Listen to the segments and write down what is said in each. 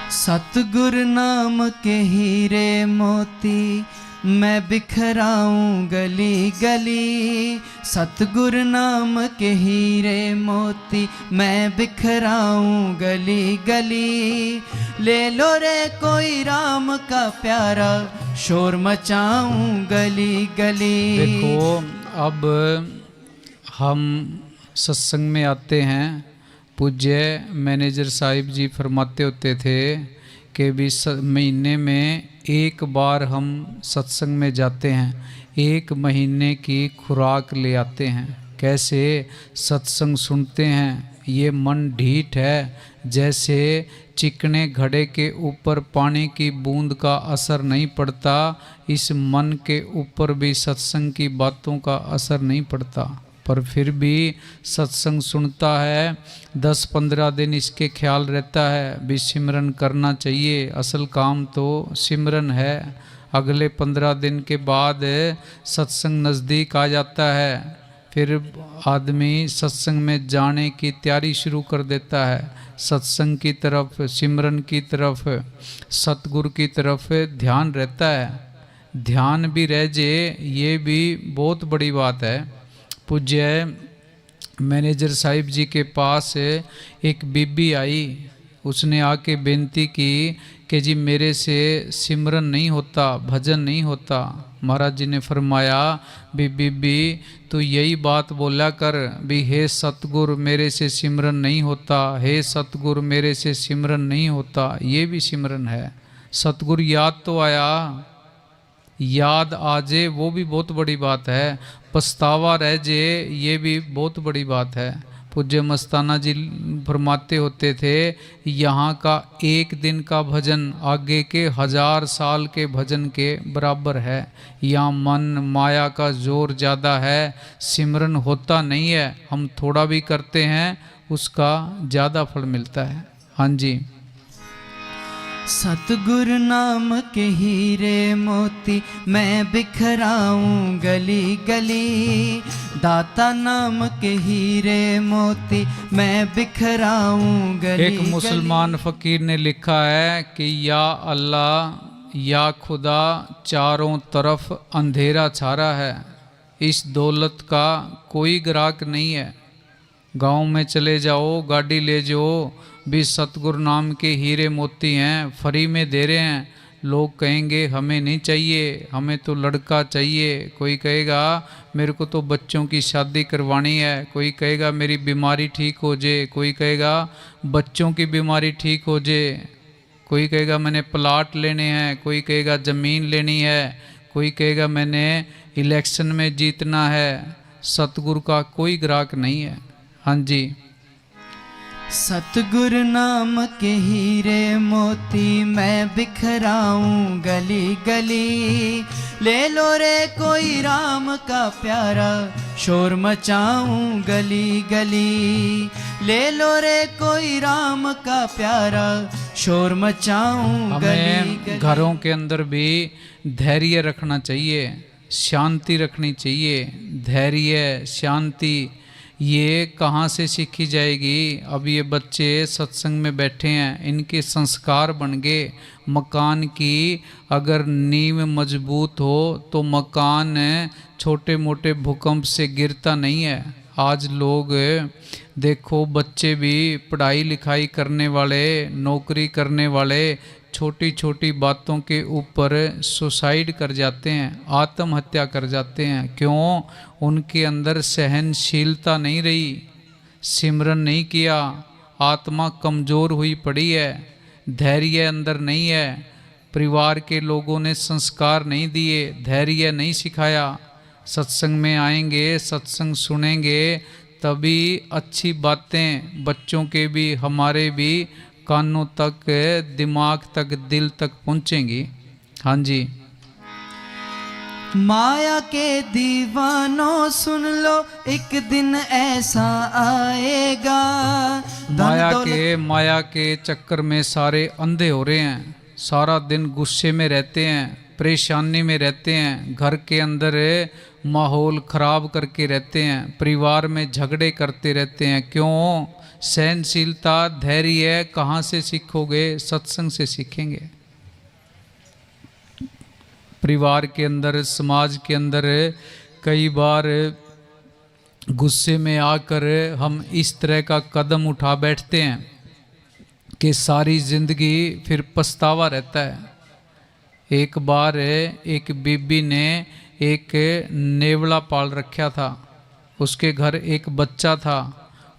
सतगुरु नाम के हीरे मोती मैं बिखराऊं गली गली। सतगुरु नाम के हीरे मोती मैं बिखराऊं गली गली। ले लो रे कोई राम का प्यारा शोर मचाऊं गली गली। देखो अब हम सत्संग में आते हैं, पूज्य मैनेजर साहिब जी फरमाते होते थे कि भी महीने में एक बार हम सत्संग में जाते हैं, एक महीने की खुराक ले आते हैं। कैसे सत्संग सुनते हैं, ये मन ढीठ है, जैसे चिकने घड़े के ऊपर पानी की बूंद का असर नहीं पड़ता, इस मन के ऊपर भी सत्संग की बातों का असर नहीं पड़ता। पर फिर भी सत्संग सुनता है, 10-15 दिन इसके ख्याल रहता है भी सिमरन करना चाहिए, असल काम तो सिमरन है। अगले 15 दिन के बाद सत्संग नज़दीक आ जाता है, फिर आदमी सत्संग में जाने की तैयारी शुरू कर देता है, सत्संग की तरफ, सिमरन की तरफ, सतगुरु की तरफ ध्यान रहता है। ध्यान भी रह जाए ये भी बहुत बड़ी बात है। पूज्य मैनेजर साहिब जी के पास एक बीबी आई, उसने आके बेनती की कि जी मेरे से सिमरन नहीं होता, भजन नहीं होता। महाराज जी ने फरमाया भी बीबी तो यही बात बोला कर भी हे सतगुरु मेरे से सिमरन नहीं होता, हे सतगुरु मेरे से सिमरन नहीं होता। ये भी सिमरन है। सतगुरु याद तो आया, याद आ जाए वो भी बहुत बड़ी बात है, पछतावा रह जाए ये भी बहुत बड़ी बात है। पूज्य मस्ताना जी फरमाते होते थे यहाँ का एक दिन का भजन आगे के 1000 साल के भजन के बराबर है। यहाँ मन माया का जोर ज़्यादा है, सिमरन होता नहीं है, हम थोड़ा भी करते हैं उसका ज़्यादा फल मिलता है। हाँ जी। सतगुरु नाम के हीरे मोती मैं बिखराऊं गली गली। दाता नाम के हीरे मोती मैं बिखराऊं गली। एक मुसलमान फकीर ने लिखा है कि या अल्लाह या खुदा चारों तरफ अंधेरा छा रहा है, इस दौलत का कोई ग्राहक नहीं है। गांव में चले जाओ, गाड़ी ले जाओ, भी सतगुरु नाम के हीरे मोती हैं, फ्री में दे रहे हैं। लोग कहेंगे हमें नहीं चाहिए, हमें तो लड़का चाहिए, कोई कहेगा मेरे को तो बच्चों की शादी करवानी है, कोई कहेगा मेरी बीमारी ठीक हो जाए, कोई कहेगा बच्चों की बीमारी ठीक हो जाए, कोई कहेगा मैंने प्लाट लेने हैं, कोई कहेगा ज़मीन लेनी है, कोई कहेगा मैंने इलेक्शन में जीतना है। सतगुरु का कोई ग्राहक नहीं है। हाँ जी। सतगुरु नाम के हीरे मोती मैं बिखराऊं गली गली। ले लो रे कोई राम का प्यारा शोर मचाऊं गली गली। ले लो रे कोई राम का प्यारा शोर मचाऊं गली गली। घरों के अंदर भी धैर्य रखना चाहिए, शांति रखनी चाहिए। धैर्य शांति ये कहाँ से सीखी जाएगी? अब ये बच्चे सत्संग में बैठे हैं, इनके संस्कार बन गए। मकान की अगर नींव मजबूत हो तो मकान छोटे मोटे भूकंप से गिरता नहीं है। आज लोग देखो बच्चे भी पढ़ाई लिखाई करने वाले, नौकरी करने वाले, छोटी छोटी बातों के ऊपर सुसाइड कर जाते हैं, आत्महत्या कर जाते हैं। क्यों? उनके अंदर सहनशीलता नहीं रही, सिमरन नहीं किया, आत्मा कमज़ोर हुई पड़ी है, धैर्य अंदर नहीं है, परिवार के लोगों ने संस्कार नहीं दिए, धैर्य नहीं सिखाया। सत्संग में आएंगे, सत्संग सुनेंगे, तभी अच्छी बातें बच्चों के भी हमारे भी कानों तक, दिमाग तक, दिल तक पहुंचेंगी। हाँ जी। माया के दीवानों सुन लो एक दिन ऐसा आएगा। माया के चक्कर में सारे अंधे हो रहे हैं, सारा दिन गुस्से में रहते हैं, परेशानी में रहते हैं, घर के अंदर माहौल खराब करके रहते हैं, परिवार में झगड़े करते रहते हैं। क्यों? सहनशीलता, धैर्य कहाँ से सीखोगे? सत्संग से सीखेंगे। परिवार के अंदर, समाज के अंदर कई बार गुस्से में आकर हम इस तरह का कदम उठा बैठते हैं कि सारी जिंदगी फिर पछतावा रहता है। एक बार एक बीबी ने एक नेवला पाल रखा था, उसके घर एक बच्चा था।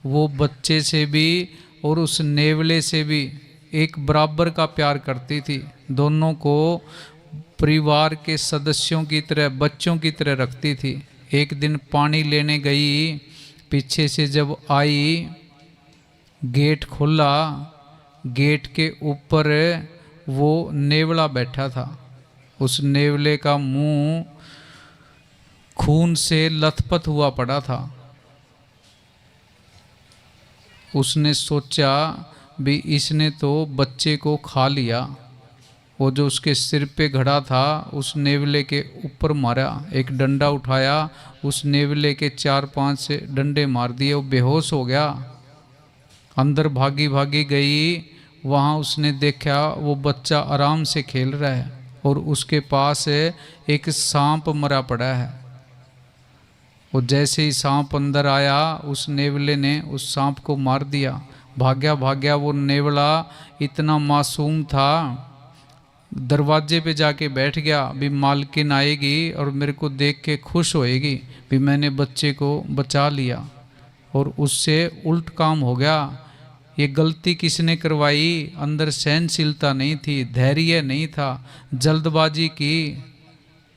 वो बच्चे से भी और उस नेवले से भी एक बराबर का प्यार करती थी। दोनों को परिवार के सदस्यों की तरह, बच्चों की तरह रखती थी। एक दिन पानी लेने गई, पीछे से जब आई, गेट खोला, गेट के ऊपर वो नेवला बैठा था। उस नेवले का मुंह खून से लथपथ हुआ पड़ा था। उसने सोचा भी इसने तो बच्चे को खा लिया। वो जो उसके सिर पे घड़ा था उस नेवले के ऊपर मारा, एक डंडा उठाया, उस नेवले के 4-5 डंडे मार दिए। वो बेहोश हो गया। अंदर भागी भागी गई, वहाँ उसने देखा वो बच्चा आराम से खेल रहा है और उसके पास एक सांप मरा पड़ा है। वो जैसे ही सांप अंदर आया, उस नेवले ने उस सांप को मार दिया। भाग्या भाग्या वो नेवला इतना मासूम था, दरवाजे पे जाके बैठ गया। भी मालकिन आएगी और मेरे को देख के खुश होएगी भी मैंने बच्चे को बचा लिया। और उससे उल्ट काम हो गया। ये गलती किसने करवाई? अंदर सहनशीलता नहीं थी, धैर्य नहीं था, जल्दबाजी की,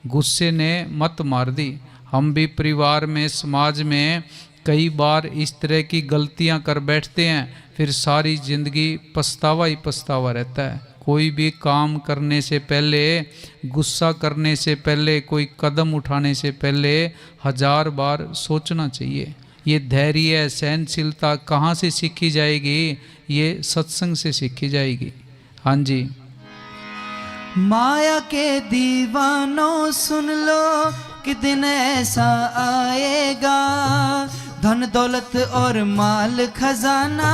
गुस्से ने मत मार दी। हम भी परिवार में, समाज में कई बार इस तरह की गलतियां कर बैठते हैं, फिर सारी जिंदगी पछतावा ही पछतावा रहता है। कोई भी काम करने से पहले, गुस्सा करने से पहले, कोई कदम उठाने से पहले 1000 बार सोचना चाहिए। ये धैर्य, सहनशीलता कहाँ से सीखी जाएगी? ये सत्संग से सीखी जाएगी। हाँ जी। माया के दीवानों सुन लो कि दिन ऐसा आएगा, धन दौलत और माल खजाना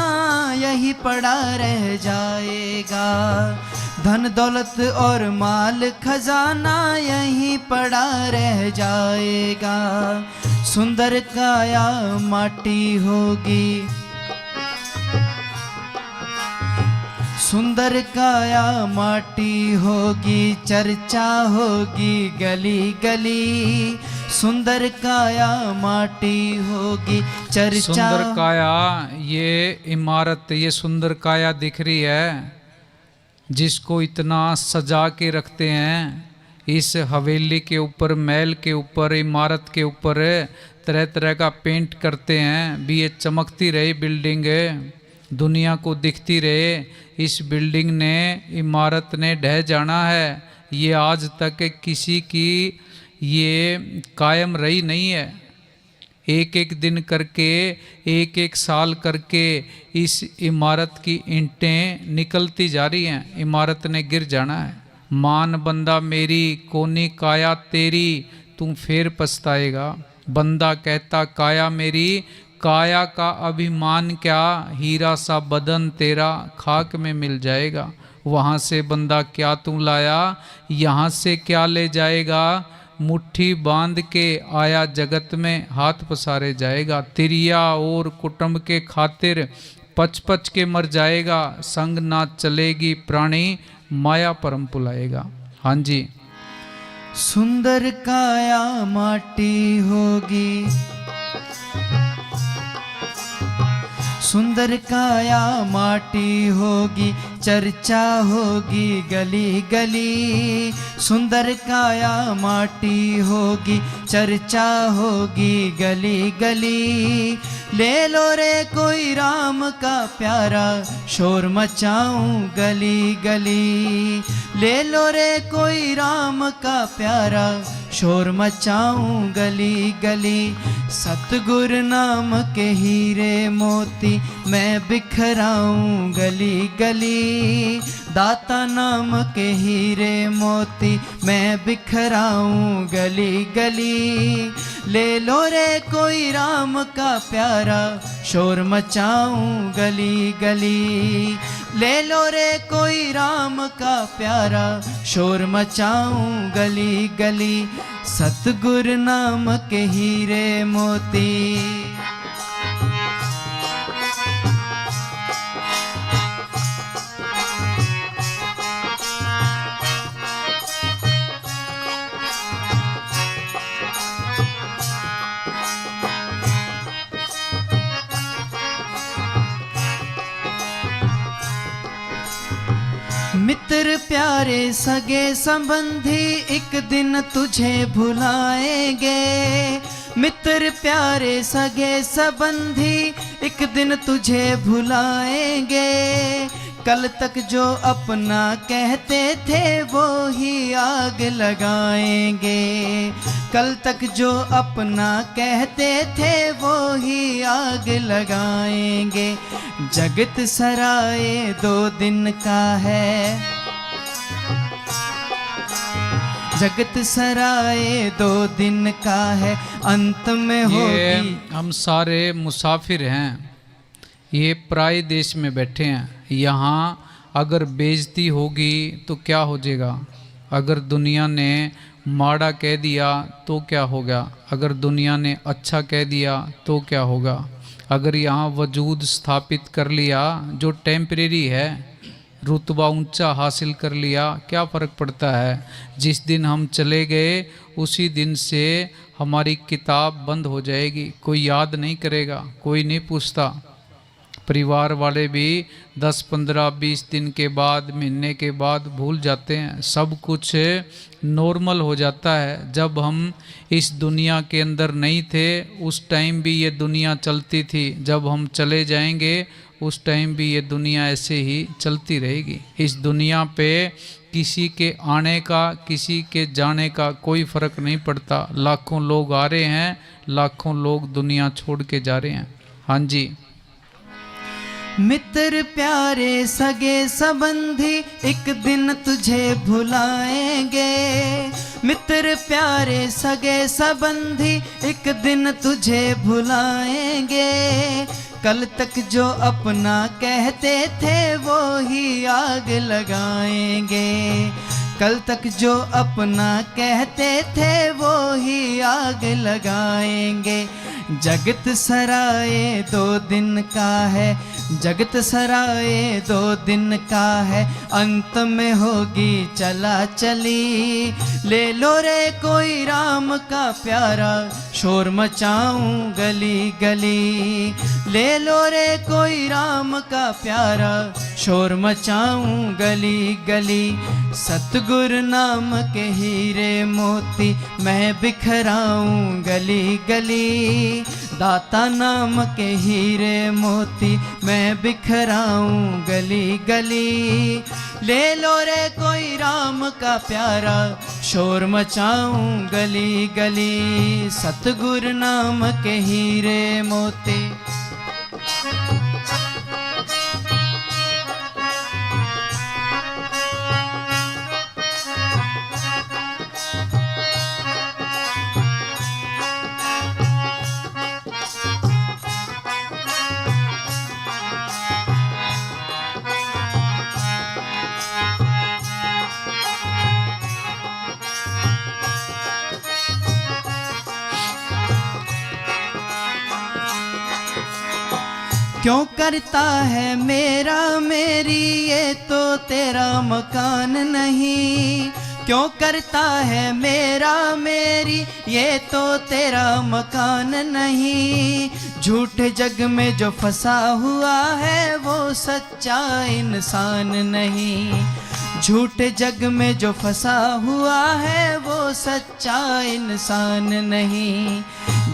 यही पड़ा रह जाएगा। धन दौलत और माल खजाना यही पड़ा रह जाएगा। सुंदर काया माटी होगी, सुंदर काया माटी होगी, चर्चा होगी गली गली। सुंदर काया माटी होगी, चर्चा। सुंदर काया, ये इमारत, ये सुंदर काया दिख रही है, जिसको इतना सजा के रखते हैं। इस हवेली के ऊपर, महल के ऊपर, इमारत के ऊपर तरह तरह का पेंट करते हैं भी ये चमकती रहे बिल्डिंग, दुनिया को दिखती रहे। इस बिल्डिंग ने, इमारत ने ढह जाना है। ये आज तक किसी की ये कायम रही नहीं है। एक एक दिन करके, एक एक साल करके इस इमारत की ईंटें निकलती जा रही हैं। इमारत ने गिर जाना है। मान बंदा मेरी, कोनी काया तेरी, तू फिर पछताएगा। बंदा कहता काया मेरी, काया का अभिमान क्या, हीरा सा बदन तेरा खाक में मिल जाएगा। वहाँ से बंदा क्या तू लाया, यहाँ से क्या ले जाएगा। मुट्ठी बांध के आया जगत में, हाथ पसारे जाएगा। तिरिया और कुटुंब के खातिर पच पच के मर जाएगा। संग ना चलेगी प्राणी, माया परम पुलाएगा। हाँ जी। सुंदर काया माटी होगी, सुंदर काया माटी होगी, चर्चा होगी गली गली। सुंदर काया माटी होगी, चर्चा होगी गली गली। ले लो रे कोई राम का प्यारा, शोर मचाऊं गली गली। ले लो रे कोई राम का प्यारा, शोर मचाऊं गली गली। सतगुरु नाम के हीरे मोती मैं बिखराऊं गली गली। दाता नाम के हीरे मोती मैं बिखराऊं गली गली। ले लो रे कोई राम का प्यारा, शोर मचाऊं गली गली। ले लो रे कोई राम का प्यारा, शोर मचाऊं गली गली। सतगुरु नाम के हीरे मोती। मित्र प्यारे सगे संबंधी एक दिन तुझे भुलाएंगे। मित्र प्यारे सगे संबंधी एक दिन तुझे भुलाएंगे। कल तक जो अपना कहते थे वो ही आग लगाएंगे। कल तक जो अपना कहते थे वो ही आग लगाएंगे। जगत सराय 2 दिन का है, जगत सराय 2 दिन का है, अंत में होगी। हम सारे मुसाफिर हैं, ये पराए देश में बैठे हैं। यहाँ अगर बेइज्जती होगी तो क्या हो जाएगा? अगर दुनिया ने माड़ा कह दिया तो क्या होगा? अगर दुनिया ने अच्छा कह दिया तो क्या होगा? अगर यहाँ वजूद स्थापित कर लिया जो टेम्परेरी है, रुतबा ऊंचा हासिल कर लिया, क्या फ़र्क पड़ता है? जिस दिन हम चले गए उसी दिन से हमारी किताब बंद हो जाएगी। कोई याद नहीं करेगा, कोई नहीं पूछता। परिवार वाले भी 10, 15, 20 दिन के बाद, महीने के बाद भूल जाते हैं। सब कुछ नॉर्मल हो जाता है। जब हम इस दुनिया के अंदर नहीं थे उस टाइम भी ये दुनिया चलती थी। जब हम चले जाएंगे उस टाइम भी ये दुनिया ऐसे ही चलती रहेगी। इस दुनिया पे किसी के आने का, किसी के जाने का कोई फ़र्क नहीं पड़ता। लाखों लोग आ रहे हैं, लाखों लोग दुनिया छोड़ के जा रहे हैं। हाँ जी। मित्र प्यारे सगे संबंधी एक दिन तुझे भुलाएंगे। मित्र प्यारे सगे संबंधी एक दिन तुझे भुलाएंगे। कल तक जो अपना कहते थे वो ही आग लगाएंगे। कल तक जो अपना कहते थे वो ही आग लगाएंगे। जगत सराय 2 दिन का है, जगत सराय 2 दिन का है, अंत में होगी चला चली। ले लो रे कोई राम का प्यारा, शोर मचाऊं गली गली। ले लो रे कोई राम का प्यारा, शोर मचाऊं गली गली। सतगुरु नाम के हीरे मोती मैं बिखराऊं गली गली। दाता नाम के हीरे मोती मैं बिखराऊं गली गली। ले लो रे कोई राम का प्यारा, शोर मचाऊं गली गली। सतगुरु नाम के हीरे मोती। क्यों करता है मेरा मेरी, ये तो तेरा मकान नहीं। क्यों करता है मेरा मेरी, ये तो तेरा मकान नहीं। झूठे जग में जो फंसा हुआ है वो सच्चा इंसान नहीं। झूठे जग में जो फंसा हुआ है वो सच्चा इंसान नहीं।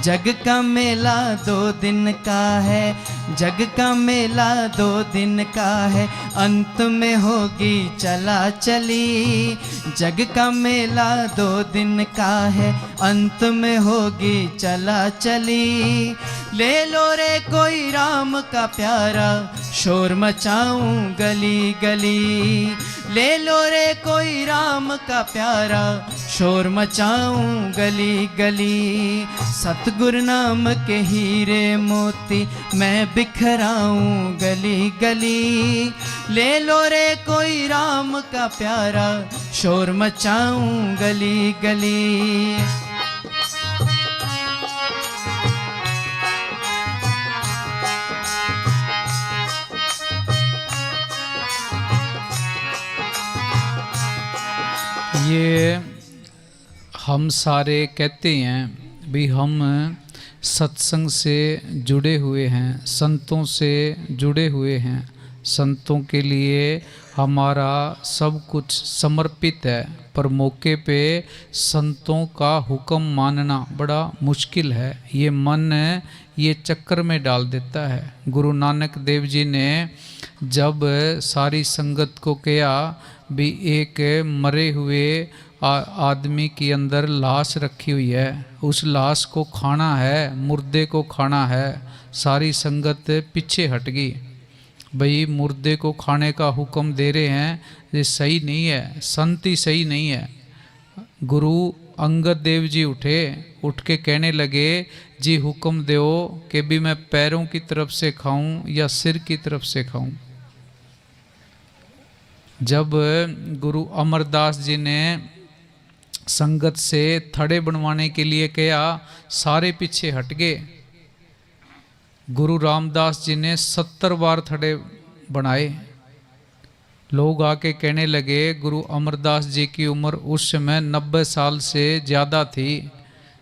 जग का मेला 2 दिन का है, जग का मेला 2 दिन का है, अंत में होगी चला चली। जग का मेला 2 दिन का है, अंत में होगी चला चली। ले लो रे कोई राम का प्यारा, शोर मचाऊं गली गली। ले लो रे कोई राम का प्यारा, शोर मचाऊं गली गली। सतगुरु नाम के हीरे मोती मैं बिखराऊं गली गली। ले लो रे कोई राम का प्यारा, शोर मचाऊं गली गली। ये हम सारे कहते हैं भी हम सत्संग से जुड़े हुए हैं, संतों से जुड़े हुए हैं, संतों के लिए हमारा सब कुछ समर्पित है। पर मौके पे संतों का हुक्म मानना बड़ा मुश्किल है। ये मन ये चक्कर में डाल देता है। गुरु नानक देव जी ने जब सारी संगत को कहा भी एक मरे हुए आदमी के अंदर लाश रखी हुई है, उस लाश को खाना है, मुर्दे को खाना है, सारी संगत पीछे हट गई। भाई मुर्दे को खाने का हुक्म दे रहे हैं, ये सही नहीं है, संत ही सही नहीं है। गुरु अंगद देव जी उठे, उठ के कहने लगे जी हुक्म दो कि भी मैं पैरों की तरफ से खाऊं या सिर की तरफ से खाऊं। जब गुरु अमरदास जी ने संगत से थड़े बनवाने के लिए कहा, सारे पीछे हट गए। गुरु रामदास जी ने 70 बार थड़े बनाए। लोग आके कहने लगे, गुरु अमरदास जी की उम्र उस समय 90 साल से ज़्यादा थी।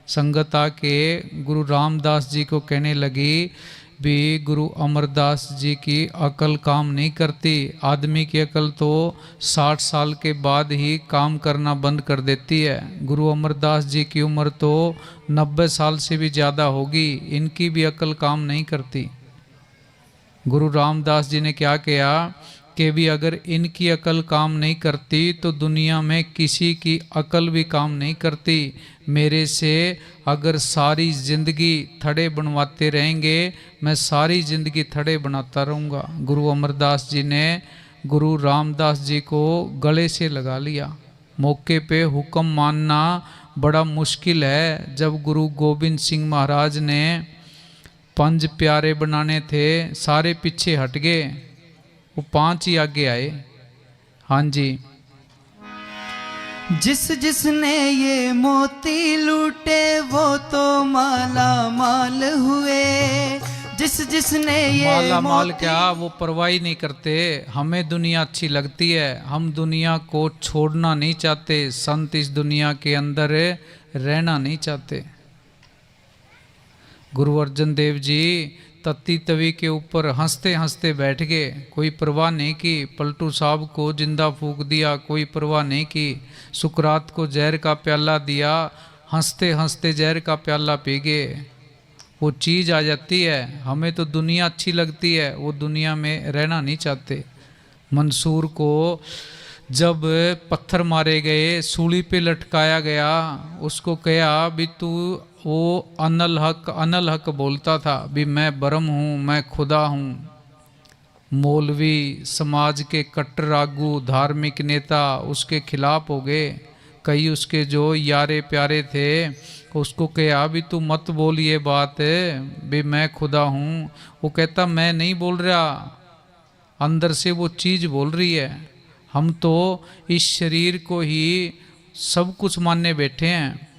संगत आके गुरु रामदास जी को कहने लगी भी गुरु अमरदास जी की अकल काम नहीं करती। आदमी की अकल तो 60 साल के बाद ही काम करना बंद कर देती है। गुरु अमरदास जी की उम्र तो 90 साल से भी ज़्यादा होगी, इनकी भी अकल काम नहीं करती। गुरु रामदास जी ने क्या किया कि भी अगर इनकी अकल काम नहीं करती तो दुनिया में किसी की अकल भी काम नहीं करती। मेरे से अगर सारी ज़िंदगी थड़े बनवाते रहेंगे, मैं सारी ज़िंदगी थड़े बनाता रहूँगा। गुरु अमरदास जी ने गुरु रामदास जी को गले से लगा लिया। मौके पे हुक्म मानना बड़ा मुश्किल है। जब गुरु गोविंद सिंह महाराज ने 5 प्यारे बनाने थे, सारे पीछे हट गए, वो 5 ही आगे आए। हाँ जी, जिस जिसने ये मोती लूटे वो तो माला माल हुए। जिस जिसने ये माला माल क्या, वो परवाही नहीं करते। हमें दुनिया अच्छी लगती है, हम दुनिया को छोड़ना नहीं चाहते। संत इस दुनिया के अंदर रहना नहीं चाहते। गुरु अर्जन देव जी तत्ती तवी के ऊपर हंसते हंसते बैठ गए, कोई परवाह नहीं की। पलटू साहब को जिंदा फूंक दिया, कोई परवाह नहीं की। सुकरात को जहर का प्याला दिया, हंसते हंसते जहर का प्याला पी गए। वो चीज़ आ जाती है, हमें तो दुनिया अच्छी लगती है, वो दुनिया में रहना नहीं चाहते। मंसूर को जब पत्थर मारे गए, सूली पे लटकाया गया, उसको कहा भी तू, वो अनल हक बोलता था भी मैं ब्रह्म हूँ, मैं खुदा हूँ। मौलवी समाज के कट्टर आगू धार्मिक नेता उसके खिलाफ हो गए। कई उसके जो यारे प्यारे थे उसको कहा भी तू मत बोल ये बात भी मैं खुदा हूँ। वो कहता मैं नहीं बोल रहा, अंदर से वो चीज़ बोल रही है। हम तो इस शरीर को ही सब कुछ मानने बैठे हैं।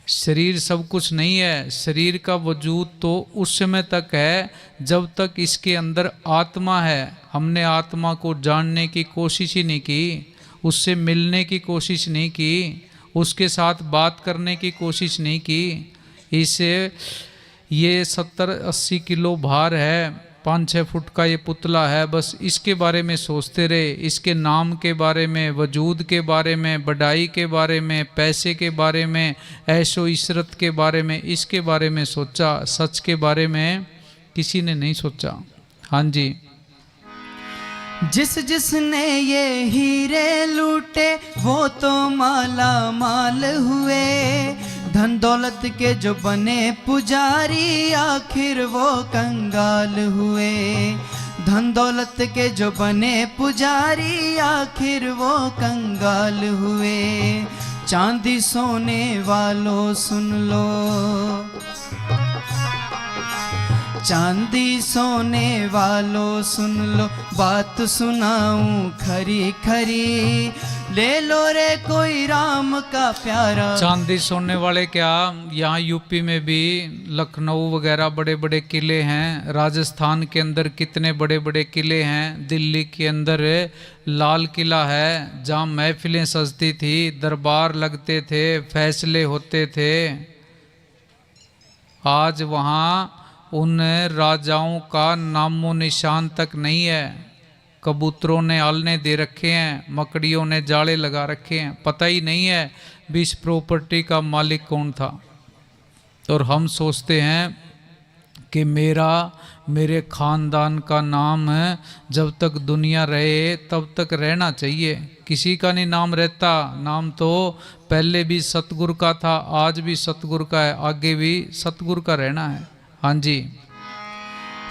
शरीर सब कुछ नहीं है। शरीर का वजूद तो उस समय तक है जब तक इसके अंदर आत्मा है। हमने आत्मा को जानने की कोशिश ही नहीं की, उससे मिलने की कोशिश नहीं की, उसके साथ बात करने की कोशिश नहीं की। इसे ये 70-80 किलो भार है, 5-6 फुट का ये पुतला है, बस इसके बारे में सोचते रहे, इसके नाम के बारे में, वजूद के बारे में, बढ़ाई के बारे में, पैसे के बारे में, ऐशो इशरत के बारे में, इसके बारे में सोचा, सच के बारे में किसी ने नहीं सोचा। हाँ जी। जिस जिसने ये हीरे लूटे वो तो माला माल हुए, धन दौलत के जो बने पुजारी आखिर वो कंगाल हुए। धन दौलत के जो बने पुजारी आखिर वो कंगाल हुए। चांदी सोने वालों सुन लो, चांदी सोने वालों सुन लो, बात सुनाऊं खरी खरी, ले लो रे कोई राम का प्यारा। चांदी सोने वाले क्या, यहाँ यूपी में भी लखनऊ वगैरह बड़े बड़े किले हैं, राजस्थान के अंदर कितने बड़े बड़े किले हैं, दिल्ली के अंदर लाल किला है जहाँ महफिलें सजती थी, दरबार लगते थे, फैसले होते थे। आज वहाँ उन राजाओं का नामो निशान तक नहीं है। कबूतरों ने आलने दे रखे हैं, मकड़ियों ने जाले लगा रखे हैं, पता ही नहीं है भी इस प्रॉपर्टी का मालिक कौन था। और हम सोचते हैं कि मेरे खानदान का नाम जब तक दुनिया रहे तब तक रहना चाहिए। किसी का नहीं नाम रहता, नाम तो पहले भी सतगुरु का था, आज भी सतगुरु का है, आगे भी सतगुरु का रहना है। हाँ जी।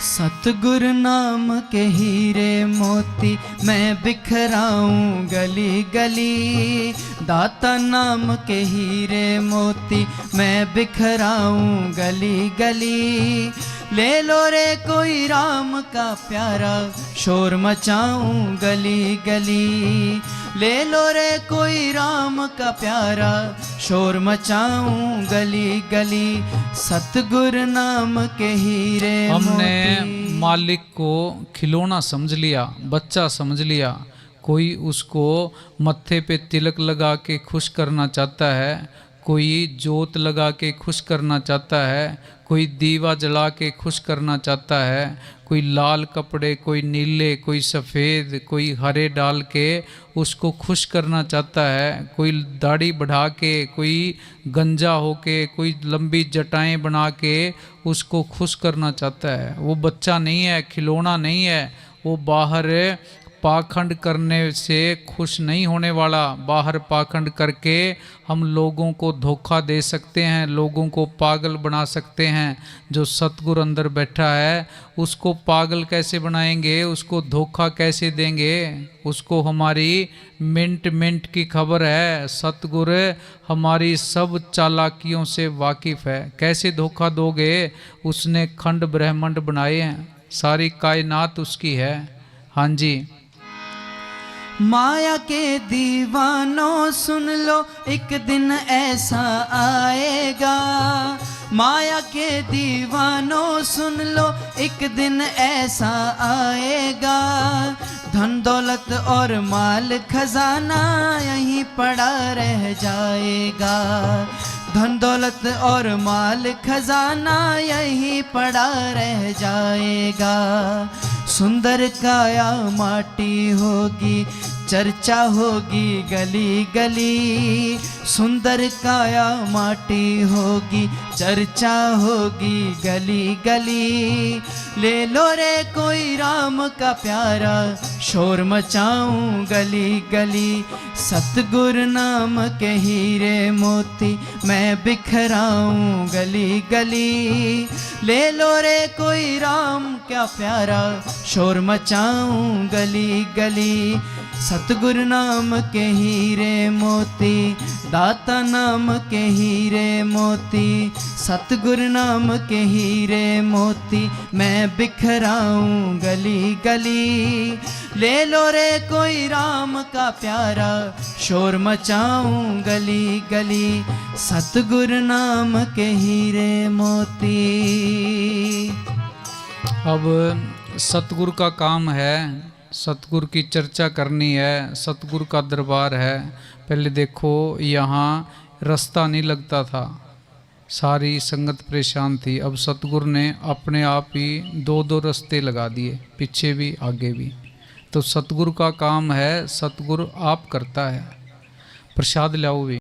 सतगुरु नाम के हीरे मोती मैं बिखराऊं गली गली, दाता नाम के हीरे मोती मैं बिखराऊं गली गली, ले लो रे कोई राम का प्यारा, शोर मचाऊं गली गली, ले लो रे कोई राम का प्यारा, शोर मचाऊं गली गली। सतगुरु नाम के हीरे हमने मालिक को खिलौना समझ लिया, बच्चा समझ लिया। कोई उसको मत्थे पे तिलक लगा के खुश करना चाहता है, कोई जोत लगा के खुश करना चाहता है, कोई दीवा जला के खुश करना चाहता है, कोई लाल कपड़े, कोई नीले, कोई सफ़ेद, कोई हरे डाल के उसको खुश करना चाहता है, कोई दाढ़ी बढ़ा के, कोई गंजा होके, कोई लंबी जटाएं बना के उसको खुश करना चाहता है। वो बच्चा नहीं है, खिलौना नहीं है, वो बाहर पाखंड करने से खुश नहीं होने वाला। बाहर पाखंड करके हम लोगों को धोखा दे सकते हैं, लोगों को पागल बना सकते हैं। जो सतगुरु अंदर बैठा है उसको पागल कैसे बनाएंगे, उसको धोखा कैसे देंगे, उसको हमारी मिनट मिनट की खबर है। सतगुरु हमारी सब चालाकियों से वाकिफ़ है। कैसे धोखा दोगे, उसने खंड ब्रह्मांड बनाए हैं, सारी कायनात उसकी है। हाँ जी। माया के दीवानों सुन लो, एक दिन ऐसा आएगा। माया के दीवानों सुन लो, एक दिन ऐसा आएगा। धन दौलत और माल खजाना यहीं पड़ा रह जाएगा। धन दौलत और माल खजाना यहीं पड़ा रह जाएगा। सुंदर काया माटी होगी, चर्चा होगी गली गली। सुंदर काया माटी होगी, चर्चा होगी गली गली। ले लो रे कोई राम का प्यारा, शोर मचाऊं गली गली। सतगुरु नाम के हीरे मोती मैं बिखराऊं गली गली। ले लो रे कोई राम क्या प्यारा, शोर मचाऊं गली गली। सतगुरु नाम के हीरे मोती, दाता नाम के हीरे मोती। सतगुरु नाम के हीरे मोती मैं बिखराऊं गली गली। ले लो रे कोई राम का प्यारा, शोर मचाऊं गली गली। सतगुरु नाम के हीरे मोती। अब सतगुरु का काम है, सतगुरु की चर्चा करनी है, सतगुरु का दरबार है। पहले देखो यहाँ रास्ता नहीं लगता था, सारी संगत परेशान थी। अब सतगुरु ने अपने आप ही दो दो रास्ते लगा दिए, पीछे भी आगे भी। तो सतगुरु का काम है, सतगुरु आप करता है। प्रसाद लाओ भी।